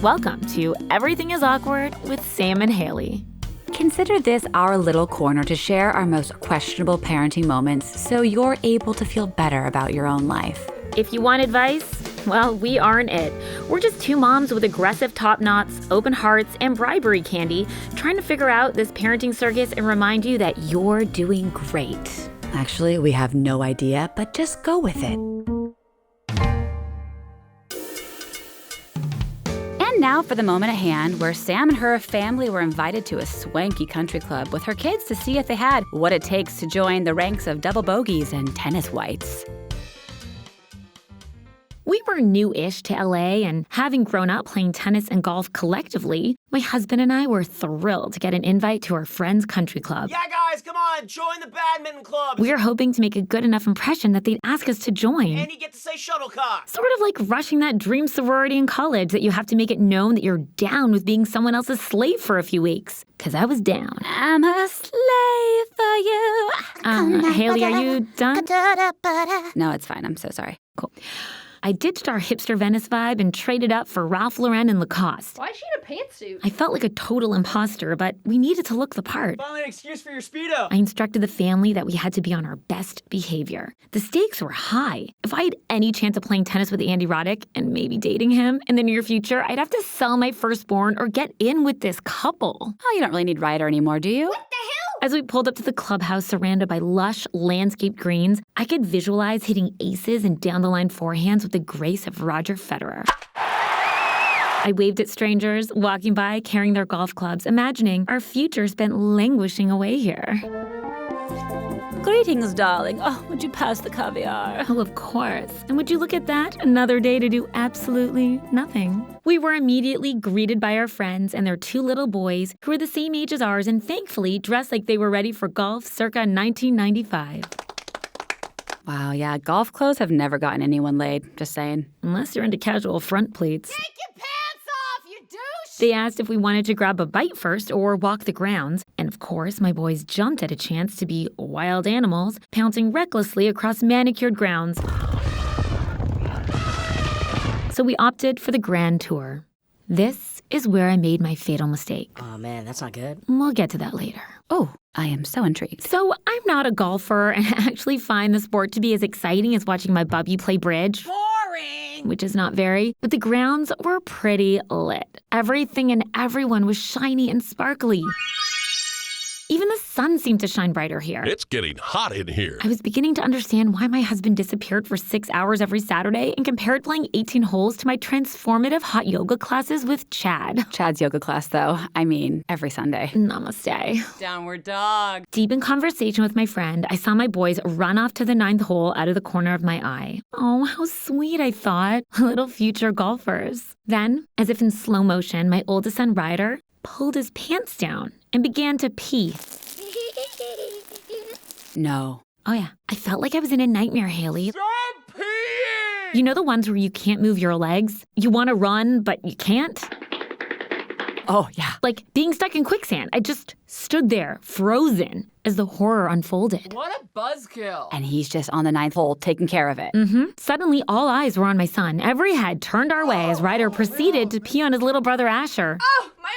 Welcome to Everything is Awkward with Sam and Haley. Consider this our little corner to share our most questionable parenting moments so you're able to feel better about your own life. If you want advice, well, we aren't it. We're just two moms with aggressive top knots, open hearts, and bribery candy trying to figure out this parenting circus and remind you that you're doing great. Actually, we have no idea, but just go with it. And now for the moment at hand where Sam and her family were invited to a swanky country club with her kids to see if they had what it takes to join the ranks of double bogeys and tennis whites. We were new-ish to LA, and having grown up playing tennis and golf collectively, my husband and I were thrilled to get an invite to our friend's country club. Yeah, guys, come on, join the badminton club. We were hoping to make a good enough impression that they'd ask us to join. And you get to say shuttlecock. Sort of like rushing that dream sorority in college that you have to make it known that you're down with being someone else's slave for a few weeks. 'Cause I was down. I'm a slave for you. Haley, are you done? No, it's fine. I'm so sorry. Cool. I ditched our hipster Venice vibe and traded up for Ralph Lauren and Lacoste. Why is she in a pantsuit? I felt like a total imposter, but we needed to look the part. Finally an excuse for your Speedo. I instructed the family that we had to be on our best behavior. The stakes were high. If I had any chance of playing tennis with Andy Roddick and maybe dating him in the near future, I'd have to sell my firstborn or get in with this couple. Oh, you don't really need Ryder anymore, do you? As we pulled up to the clubhouse surrounded by lush landscaped greens, I could visualize hitting aces and down-the-line forehands with the grace of Roger Federer. I waved at strangers, walking by carrying their golf clubs, imagining our future spent languishing away here. Greetings, darling. Oh, would you pass the caviar? Oh, of course. And would you look at that? Another day to do absolutely nothing. We were immediately greeted by our friends and their two little boys who were the same age as ours and thankfully dressed like they were ready for golf circa 1995. Wow, yeah, golf clothes have never gotten anyone laid. Just saying. Unless you're into casual front pleats. Take your pants off, you douche! They asked if we wanted to grab a bite first or walk the grounds, and of course, my boys jumped at a chance to be wild animals, pouncing recklessly across manicured grounds. So we opted for the grand tour. This is where I made my fatal mistake. Oh, man, that's not good. We'll get to that later. Oh, I am so intrigued. So I'm not a golfer, and I actually find the sport to be as exciting as watching my bubby play bridge. Boring! Which is not very, but the grounds were pretty lit. Everything and everyone was shiny and sparkly. Even the sun seemed to shine brighter here. It's getting hot in here. I was beginning to understand why my husband disappeared for 6 hours every Saturday and compared playing 18 holes to my transformative hot yoga classes with Chad. Chad's yoga class, though. I mean, every Sunday. Namaste. Downward dog. Deep in conversation with my friend, I saw my boys run off to the 9th hole out of the corner of my eye. Oh, how sweet, I thought. Little future golfers. Then, as if in slow motion, my oldest son, Ryder, pulled his pants down and began to pee. No. Oh yeah, I felt like I was in a nightmare, Haley. Stop peeing! You know the ones where you can't move your legs? You want to run, but you can't? Oh, yeah. Like being stuck in quicksand. I just stood there, frozen, as the horror unfolded. What a buzzkill. And he's just on the 9th hole, taking care of it. Suddenly, all eyes were on my son. Every head turned our way as Ryder proceeded to pee on his little brother Asher. Oh, my eyes!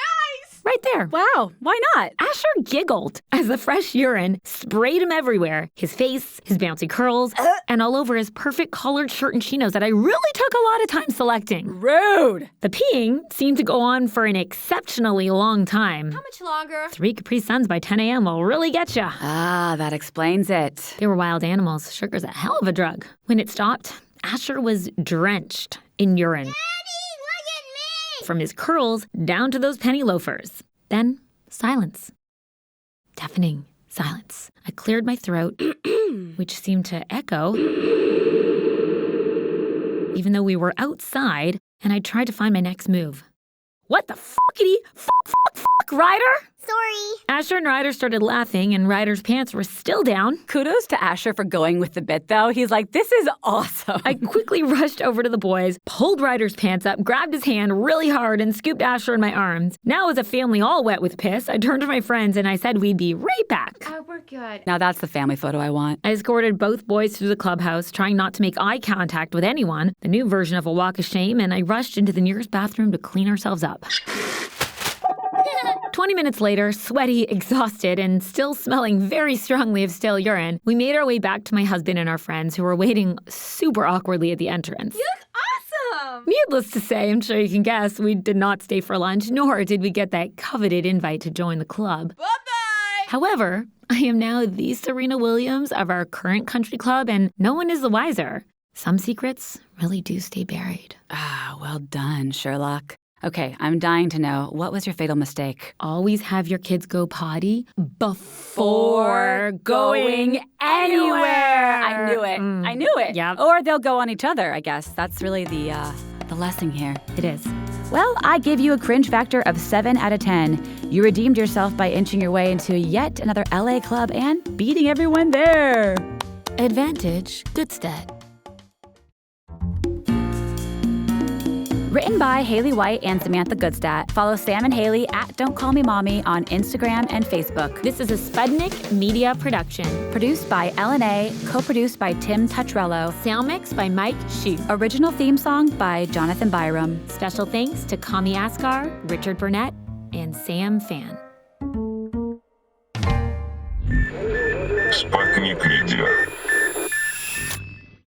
Right there. Wow, why not? Asher giggled as the fresh urine sprayed him everywhere. His face, his bouncy curls, and all over his perfect collared shirt and chinos that I really took a lot of time selecting. Rude. The peeing seemed to go on for an exceptionally long time. How much longer? 3 Capri Suns by 10 a.m. will really get ya. Ah, that explains it. They were wild animals. Sugar's a hell of a drug. When it stopped, Asher was drenched in urine. From his curls down to those penny loafers. Then, silence. Deafening silence. I cleared my throat, which seemed to echo, even though we were outside, and I tried to find my next move. What the fuckity fuck? luck, Ryder? Sorry. Asher and Ryder started laughing, and Ryder's pants were still down. Kudos to Asher for going with the bit, though. He's like, this is awesome. I quickly rushed over to the boys, pulled Ryder's pants up, grabbed his hand really hard, and scooped Asher in my arms. Now, as a family all wet with piss, I turned to my friends and I said we'd be right back. Oh, we're good. Now that's the family photo I want. I escorted both boys through the clubhouse, trying not to make eye contact with anyone, the new version of a walk of shame, and I rushed into the nearest bathroom to clean ourselves up. 20 minutes later, sweaty, exhausted, and still smelling very strongly of stale urine, we made our way back to my husband and our friends who were waiting super awkwardly at the entrance. You look awesome. Needless to say, I'm sure you can guess, we did not stay for lunch, nor did we get that coveted invite to join the club. Bye-bye. However, I am now the Serena Williams of our current country club, and no one is the wiser. Some secrets really do stay buried. Ah, well done, Sherlock. Okay, I'm dying to know, what was your fatal mistake? Always have your kids go potty before going anywhere. I knew it. I knew it. Yeah. Or they'll go on each other, I guess. That's really the lesson here. It is. Well, I give you a cringe factor of 7 out of 10. You redeemed yourself by inching your way into yet another LA club and beating everyone there. Advantage Goodstead. Written by Haley White and Samantha Goodstadt. Follow Sam and Haley at Don't Call Me Mommy on Instagram and Facebook. This is a Spudnik Media production. Produced by LNA, co-produced by Tim Tucciarello. Sound mix by Mike Shue. Original theme song by Jonathan Byram. Special thanks to Kami Askar, Richard Burnett, and Sam Fan. Sputnik Media.